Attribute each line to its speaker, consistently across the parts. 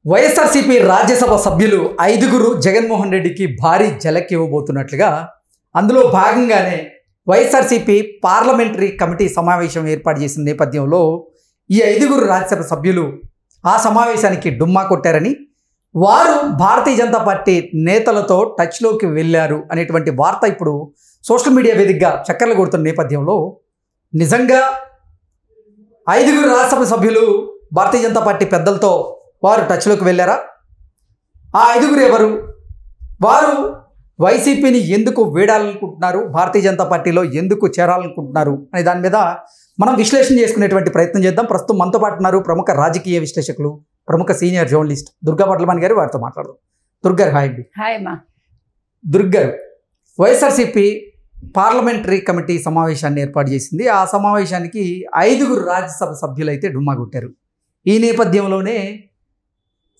Speaker 1: వైఎస్ఆర్సీపీ రాజ్యసభ సభ్యులు 5 జగన్మోహన్ రెడ్డికి భారీ ఝలక్ ఇవ్వబోతున్నట్లుగా అందులో భాగంగానే వైఎస్ఆర్సీపీ పార్లమెంటరీ కమిటీ సమావేశం ఏర్పాటు చేసిన నేపథ్యంలో ఈ 5 రాజ్యసభ సభ్యులు ఆ సమావేశానికి డుమ్మా కొట్టారని, వారు భారతీయ జనతా పార్టీ నేతలతో టచ్లోకి వెళ్ళారు అనేటువంటి వార్త ఇప్పుడు సోషల్ మీడియా వేదికగా చక్కర్లు కొడుతున్న నేపథ్యంలో నిజంగా 5 రాజ్యసభ సభ్యులు భారతీయ జనతా పార్టీ పెద్దలతో వారు టచ్లోకి వెళ్ళారా? ఆ 5 ఎవరు? వారు వైసీపీని ఎందుకు వీడాలనుకుంటున్నారు, భారతీయ జనతా పార్టీలో ఎందుకు చేరాలనుకుంటున్నారు అనే దాని మీద మనం విశ్లేషణ చేసుకునేటువంటి ప్రయత్నం చేద్దాం. ప్రస్తుతం మనతో పాటు ఉన్నారు ప్రముఖ రాజకీయ విశ్లేషకులు, ప్రముఖ సీనియర్ జర్నలిస్ట్ దుర్గా పట్లమణి గారు. వారితో మాట్లాడదాం. దుర్గారు హాయ్ అండి.
Speaker 2: హాయ్ మా
Speaker 1: దుర్గారు, వైఎస్ఆర్సీపీ పార్లమెంటరీ కమిటీ సమావేశాన్ని ఏర్పాటు చేసింది. ఆ సమావేశానికి 5 రాజ్యసభ సభ్యులైతే డుమ్మా కొట్టారు. ఈ నేపథ్యంలోనే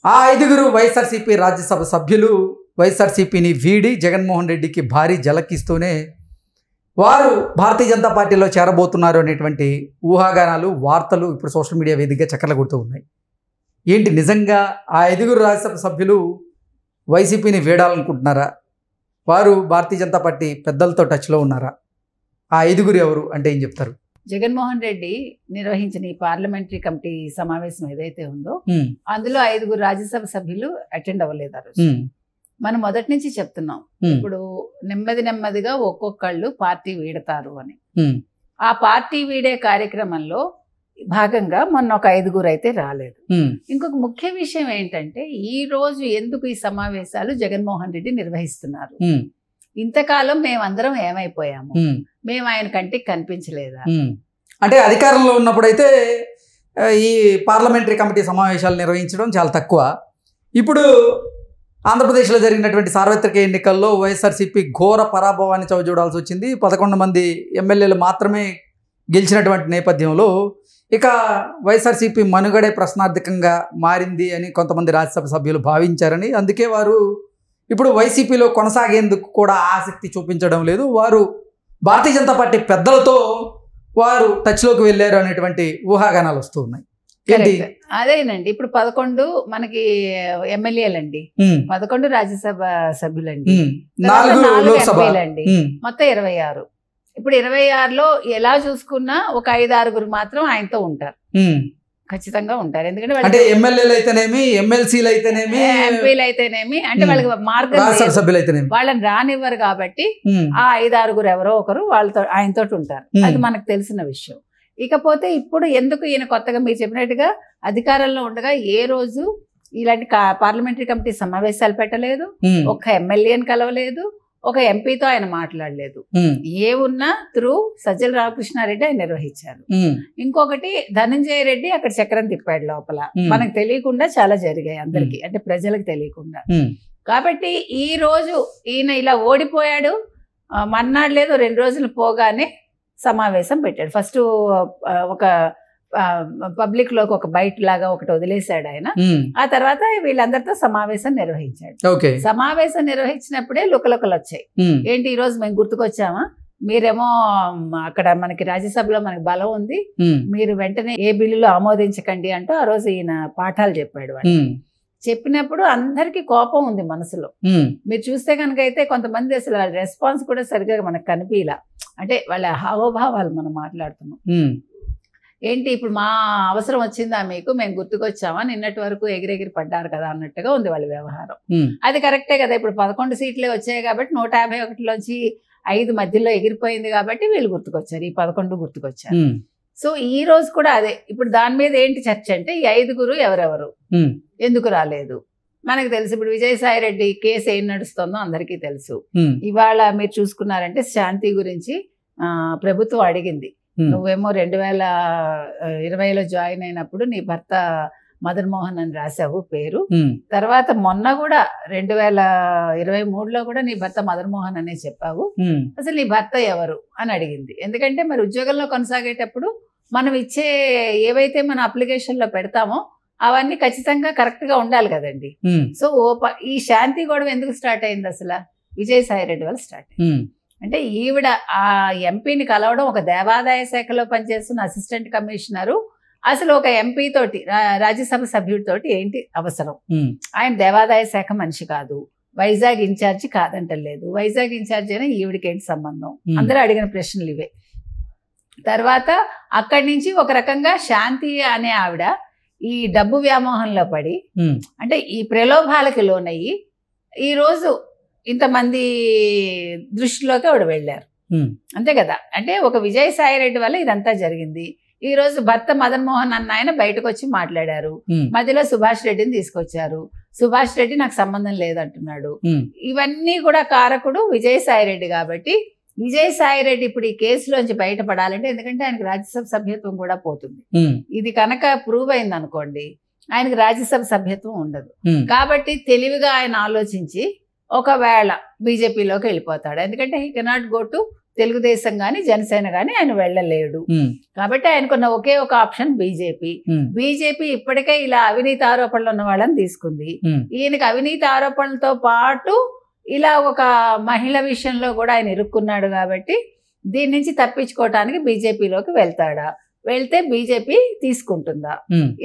Speaker 1: ఆ 5 వైఎస్ఆర్సీపీ రాజ్యసభ సభ్యులు వైఎస్ఆర్సీపీని వీడి జగన్మోహన్ రెడ్డికి భారీ ఝలకిస్తూనే వారు భారతీయ జనతా పార్టీలో చేరబోతున్నారు అనేటువంటి ఊహాగానాలు, వార్తలు ఇప్పుడు సోషల్ మీడియా వేదికగా చక్కర్లు కొడుతూ ఉన్నాయి. ఏంటి నిజంగా ఆ 5 రాజ్యసభ సభ్యులు వైసీపీని వీడాలనుకుంటున్నారా? వారు భారతీయ జనతా పార్టీ పెద్దలతో టచ్లో ఉన్నారా? ఆ 5 ఎవరు అంటే ఏం చెప్తారు?
Speaker 2: జగన్మోహన్ రెడ్డి నిర్వహించిన ఈ పార్లమెంటరీ కమిటీ సమావేశం ఏదైతే ఉందో అందులో 5 రాజ్యసభ సభ్యులు అటెండ్ అవ్వలేదు ఆ రోజు. మనం మొదటి నుంచి చెప్తున్నాం, ఇప్పుడు నెమ్మదిగా ఒక్కొక్కళ్ళు పార్టీ వీడతారు అని. ఆ పార్టీ వీడే కార్యక్రమంలో భాగంగా మొన్న ఒక 5 అయితే రాలేదు. ఇంకొక ముఖ్య విషయం ఏంటంటే, ఈ రోజు ఎందుకు ఈ సమావేశాలు జగన్మోహన్ రెడ్డి నిర్వహిస్తున్నారు? ఇంతకాలం మేమందరం ఏమైపోయాము? మేము ఆయన కంటికి కనిపించలేదా?
Speaker 1: అంటే అధికారంలో ఉన్నప్పుడైతే ఈ పార్లమెంటరీ కమిటీ సమావేశాలు నిర్వహించడం చాలా తక్కువ. ఇప్పుడు ఆంధ్రప్రదేశ్లో జరిగినటువంటి సార్వత్రిక ఎన్నికల్లో వైఎస్ఆర్సీపీ ఘోర పరాభవాన్ని చవిచూడాల్సి వచ్చింది. 11 మంది ఎమ్మెల్యేలు మాత్రమే గెలిచినటువంటి నేపథ్యంలో ఇక వైఎస్ఆర్సీపీ మనుగడే ప్రశ్నార్థకంగా మారింది అని కొంతమంది రాజ్యసభ సభ్యులు భావించారని, అందుకే వారు ఇప్పుడు వైసీపీలో కొనసాగేందుకు కూడా ఆసక్తి చూపించడం లేదు. వారు భారతీయ జనతా పార్టీ పెద్దలతో వారు టచ్లోకి వెళ్ళారు అనేటువంటి ఊహాగానాలు వస్తూ ఉన్నాయి.
Speaker 2: అదేనండి, ఇప్పుడు 11 మనకి ఎమ్మెల్యేలండి, 11 రాజ్యసభ సభ్యులండి, 4 ఎంపీలండి, మొత్తం 26. ఇప్పుడు 26లో ఎలా చూసుకున్నా ఒక 5-6 మాత్రం ఆయనతో ఉంటారు, ఖచ్చితంగా ఉంటారు. ఎందుకంటే
Speaker 1: ఎమ్మెల్యేలు అయితేనేమి, ఎమ్మెల్సీలు అయితేనేమి,
Speaker 2: ఎంపీలు అయితేనేమి, అంటే వాళ్ళకి మార్గం వాళ్ళని రానివ్వరు కాబట్టి ఆ 5-6 ఎవరో ఒకరు వాళ్ళతో ఆయనతో ఉంటారు. అది మనకు తెలిసిన విషయం. ఇకపోతే ఇప్పుడు ఎందుకు ఈయన కొత్తగా మీరు చెప్పినట్టుగా అధికారంలో ఉండగా ఏ రోజు ఇలాంటి పార్లమెంటరీ కమిటీ సమావేశాలు పెట్టలేదు, ఒక్క ఎమ్మెల్యేని కలవలేదు, ఒక ఎంపీతో ఆయన మాట్లాడలేదు. ఏమున్నా త్రూ సజ్జల రామకృష్ణారెడ్డి ఆయన నిర్వహించారు. ఇంకొకటి ధనంజయ రెడ్డి అక్కడ చక్రం తిప్పాడు లోపల, మనకు తెలియకుండా చాలా జరిగాయి అందరికి, అంటే ప్రజలకు తెలియకుండా. కాబట్టి ఈ రోజు ఈయన ఇలా ఓడిపోయాడు, మర్నాడు లేదు 2 రోజులు పోగానే సమావేశం పెట్టాడు. ఫస్ట్ ఒక పబ్లిక్ లోకి ఒక బయట లాగా ఒకటి వదిలేశాడు ఆయన. ఆ తర్వాత వీళ్ళందరితో సమావేశం నిర్వహించాడు. సమావేశం నిర్వహించినప్పుడే లుకలుకలు వచ్చాయి. ఏంటి ఈ రోజు మేము గుర్తుకొచ్చామా, మీరేమో అక్కడ మనకి రాజ్యసభలో మనకి బలం ఉంది, మీరు వెంటనే ఏ బిల్లులో ఆమోదించకండి అంటూ ఆ రోజు ఈయన పాఠాలు చెప్పాడు. వాడు చెప్పినప్పుడు అందరికి కోపం ఉంది మనసులో. మీరు చూస్తే కనుక అయితే కొంతమంది అసలు వాళ్ళ రెస్పాన్స్ కూడా సరిగ్గా మనకు కనిపించలా, అంటే వాళ్ళ హావభావాలు మనం మాట్లాడుతున్నాం. ఏంటి ఇప్పుడు మా అవసరం వచ్చిందా మీకు, మేము గుర్తుకొచ్చామా, నిన్నటి వరకు ఎగిరెగిరి పడ్డారు కదా అన్నట్టుగా ఉంది వాళ్ళ వ్యవహారం. అది కరెక్టే కదా, ఇప్పుడు 11 సీట్లే వచ్చాయి కాబట్టి 151లోంచి 5 మధ్యలో ఎగిరిపోయింది కాబట్టి వీళ్ళు గుర్తుకొచ్చారు, ఈ 11 గుర్తుకొచ్చారు. సో ఈ రోజు కూడా అదే. ఇప్పుడు దాని మీద ఏంటి చర్చ అంటే, ఈ 5 ఎవరెవరు ఎందుకు రాలేదు మనకు తెలుసు. ఇప్పుడు విజయసాయి రెడ్డి కేసు ఏం నడుస్తుందో అందరికీ తెలుసు. ఇవాళ మీరు చూసుకున్నారంటే శాంతి గురించి ప్రభుత్వం అడిగింది, నువ్వేమో 2020లో జాయిన్ అయినప్పుడు నీ భర్త మదన్ మోహన్ అని రాసావు పేరు, తర్వాత మొన్న కూడా 2023లో కూడా నీ భర్త మదన్ మోహన్ అనే చెప్పావు, అసలు నీ భర్త ఎవరు అని అడిగింది. ఎందుకంటే మరి ఉద్యోగంలో కొనసాగేటప్పుడు మనం ఇచ్చే ఏవైతే మన అప్లికేషన్లో పెడతామో అవన్నీ ఖచ్చితంగా కరెక్ట్ గా ఉండాలి కదండి. సో ఈ శాంతి గొడవ ఎందుకు స్టార్ట్ అయింది? అసలు విజయసాయి రెడ్డి వల్ల స్టార్ట్ అయింది. అంటే ఈవిడ ఆ ఎంపీని కలవడం, ఒక దేవాదాయ శాఖలో పనిచేస్తున్న అసిస్టెంట్ కమిషనరు అసలు ఒక ఎంపీ తోటి రాజ్యసభ సభ్యుడితోటి ఏంటి అవసరం? ఆయన దేవాదాయ శాఖ మనిషి కాదు, వైజాగ్ ఇన్ఛార్జి కాదంటలేదు. వైజాగ్ ఇన్ఛార్జి అయినా ఈవిడికి ఏంటి సంబంధం? అందరూ అడిగిన ప్రశ్నలు ఇవే. తర్వాత అక్కడి నుంచి ఒక రకంగా శాంతి అనే ఆవిడ ఈ డబ్బు వ్యామోహంలో పడి, అంటే ఈ ప్రలోభాలకి లోనయ్యి ఈరోజు ఇంతమంది దృష్టిలోకి ఆవిడ వెళ్ళారు. అంతే కదా. అంటే ఒక విజయసాయి రెడ్డి వల్ల ఇదంతా జరిగింది. ఈ రోజు భర్త మదన్ మోహన్ అన్న ఆయన బయటకు వచ్చి మాట్లాడారు. మధ్యలో సుభాష్ రెడ్డిని తీసుకొచ్చారు. సుభాష్ రెడ్డి నాకు సంబంధం లేదంటున్నాడు. ఇవన్నీ కూడా కారకుడు విజయసాయి రెడ్డి. కాబట్టి విజయసాయి రెడ్డి ఇప్పుడు ఈ కేసులోంచి బయటపడాలంటే, ఎందుకంటే ఆయనకు రాజ్యసభ సభ్యత్వం కూడా పోతుంది. ఇది కనుక ప్రూవ్ అయింది అనుకోండి, ఆయనకు రాజ్యసభ సభ్యత్వం ఉండదు. కాబట్టి తెలివిగా ఆయన ఆలోచించి ఒకవేళ బీజేపీలోకి వెళ్ళిపోతాడు. ఎందుకంటే he cannot go to Telugu Desam గాని జనసేన గాని ఆయన వెళ్ళలేడు. కాబట్టి ఆయనకున్న ఒకే ఒక ఆప్షన్ బీజేపీ. బీజేపీ ఇప్పటికే ఇలా అవినీతి ఆరోపణలు ఉన్న వాళ్ళని తీసుకుంది. ఈయనకి అవినీతి ఆరోపణలతో పాటు ఇలా ఒక మహిళ విషయంలో కూడా ఆయన ఇరుక్కున్నాడు. కాబట్టి దీని నుంచి తప్పించుకోవటానికి బీజేపీలోకి వెళ్తాడా? వెళ్తే బీజేపీ తీసుకుంటుందా?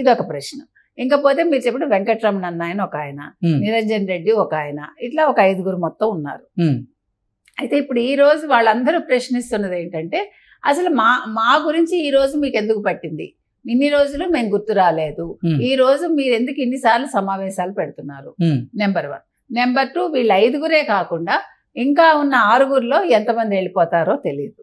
Speaker 2: ఇదొక ప్రశ్న. ఇంకపోతే మీరు చెప్పిన వెంకటరమణ అన్న ఆయన ఒక ఆయన, నిరంజన్ రెడ్డి ఒక ఆయన, ఇట్లా ఒక 5గురు మొత్తం ఉన్నారు. అయితే ఇప్పుడు ఈ రోజు వాళ్ళందరూ ప్రశ్నిస్తున్నది ఏంటంటే, అసలు మా గురించి ఈ రోజు మీకు ఎందుకు పట్టింది? ఇన్ని రోజులు మేము గుర్తు రాలేదు. ఈ రోజు మీరు ఎందుకు ఇన్నిసార్లు సమావేశాలు పెడుతున్నారు? నెంబర్ 1. నెంబర్ 2, వీళ్ళు 5గురే కాకుండా ఇంకా ఉన్న 6గురిలో ఎంతమంది వెళ్ళిపోతారో తెలియదు.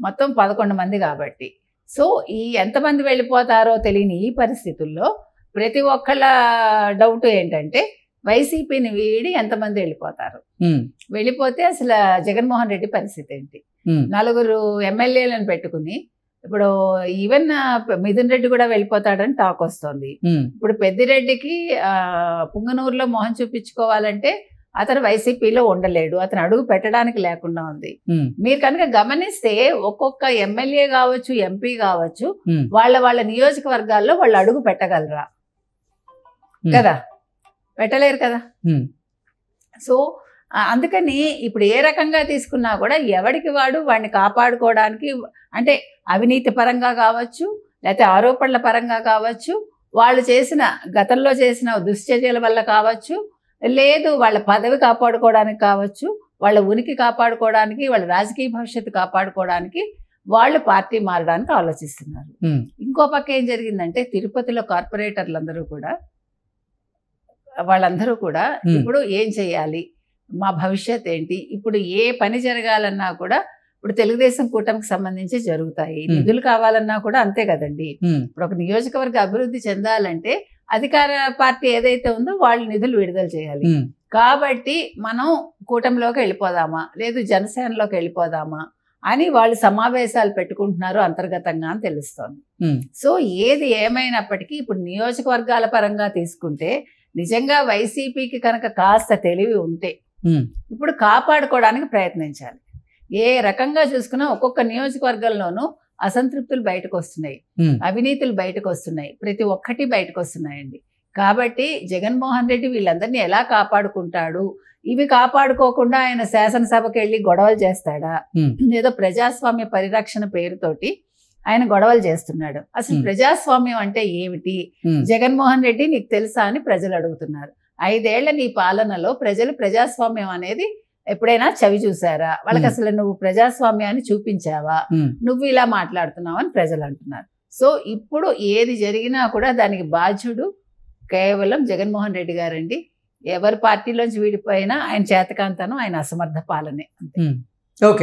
Speaker 2: మొత్తం 11 మంది కాబట్టి. సో ఈ ఎంతమంది వెళ్ళిపోతారో తెలియని ఈ పరిస్థితుల్లో ప్రతి ఒక్కళ్ళ డౌట్ ఏంటంటే, వైసీపీని వీడి ఎంతమంది వెళ్ళిపోతారు? వెళ్ళిపోతే అసలు జగన్మోహన్ రెడ్డి పరిస్థితి ఏంటి? 4 ఎమ్మెల్యేలను పెట్టుకుని ఇప్పుడు ఈవెన్ మిథున్ రెడ్డి కూడా వెళ్ళిపోతాడని టాక్ వస్తుంది. ఇప్పుడు పెద్దిరెడ్డికి పుంగనూరులో మొహం చూపించుకోవాలంటే అతను వైసీపీలో ఉండలేడు, అతను అడుగు పెట్టడానికి లేకుండా ఉంది. మీరు కనుక గమనిస్తే ఒక్కొక్క ఎమ్మెల్యే కావచ్చు, ఎంపీ కావచ్చు, వాళ్ళ నియోజకవర్గాల్లో వాళ్ళు అడుగు పెట్టగలరా? కదా, పెట్టలేరు కదా. సో అందుకని ఇప్పుడు ఏ రకంగా తీసుకున్నా కూడా ఎవడికి వాడు వాడిని కాపాడుకోవడానికి, అంటే అవినీతి పరంగా కావచ్చు, లేకపోతే ఆరోపణల పరంగా కావచ్చు, వాళ్ళు చేసిన గతంలో చేసిన దుశ్చర్యల వల్ల కావచ్చు, లేదు వాళ్ళ పదవి కాపాడుకోవడానికి కావచ్చు, వాళ్ళ ఉనికి కాపాడుకోవడానికి, వాళ్ళ రాజకీయ భవిష్యత్తు కాపాడుకోవడానికి వాళ్ళు పార్టీ మారడానికి ఆలోచిస్తున్నారు. ఇంకో పక్క ఏం జరిగిందంటే, తిరుపతిలో కార్పొరేటర్లందరూ కూడా వాళ్ళందరూ కూడా ఇప్పుడు ఏం చేయాలి, మా భవిష్యత్ ఏంటి, ఇప్పుడు ఏ పని జరగాలన్నా కూడా ఇప్పుడు తెలుగుదేశం కూటమికి సంబంధించి జరుగుతాయి. నిధులు కావాలన్నా కూడా అంతే కదండి. ఇప్పుడు ఒక నియోజకవర్గ అభివృద్ధి చెందాలంటే అధికార పార్టీ ఏదైతే ఉందో వాళ్ళు నిధులు విడుదల చేయాలి. కాబట్టి మనం కూటమిలోకి వెళ్ళిపోదామా, లేదు జనసేనలోకి వెళ్ళిపోదామా అని వాళ్ళు సమావేశాలు పెట్టుకుంటున్నారు అంతర్గతంగా అని తెలుస్తోంది. సో ఏది ఏమైనప్పటికీ ఇప్పుడు నియోజకవర్గాల పరంగా తీసుకుంటే నిజంగా వైసీపీకి కనుక కాస్త తెలివి ఉంటే ఇప్పుడు కాపాడుకోవడానికి ప్రయత్నించాలి. ఏ రకంగా చూసుకున్నా ఒక్కొక్క నియోజకవర్గంలోనూ అసంతృప్తులు బయటకు వస్తున్నాయి, అవినీతులు బయటకు వస్తున్నాయి, ప్రతి ఒక్కటి బయటకు వస్తున్నాయండి. కాబట్టి జగన్మోహన్ రెడ్డి వీళ్ళందరినీ ఎలా కాపాడుకుంటాడు? ఇవి కాపాడుకోకుండా ఆయన శాసనసభకి వెళ్ళి గొడవలు చేస్తాడా? ఏదో ప్రజాస్వామ్య పరిరక్షణ పేరుతోటి ఆయన గొడవలు చేస్తున్నాడు. అసలు ప్రజాస్వామ్యం అంటే ఏమిటి? జగన్మోహన్ రెడ్డి నీకు తెలుసా అని ప్రజలు అడుగుతున్నారు. 5 ఏళ్ల నీ పాలనలో ప్రజలు ప్రజాస్వామ్యం అనేది ఎప్పుడైనా చవి చూసారా? వాళ్ళకి అసలు నువ్వు ప్రజాస్వామ్యాన్ని చూపించావా? నువ్వు ఇలా మాట్లాడుతున్నావు అని ప్రజలు అంటున్నారు. సో ఇప్పుడు ఏది జరిగినా కూడా దానికి బాధ్యుడు కేవలం జగన్మోహన్ రెడ్డి గారండి. ఎవరి పార్టీలోంచి వీడిపోయినా ఆయన చేతకాంతనం, ఆయన అసమర్థ పాలనే. అంతే.
Speaker 1: ఓకే.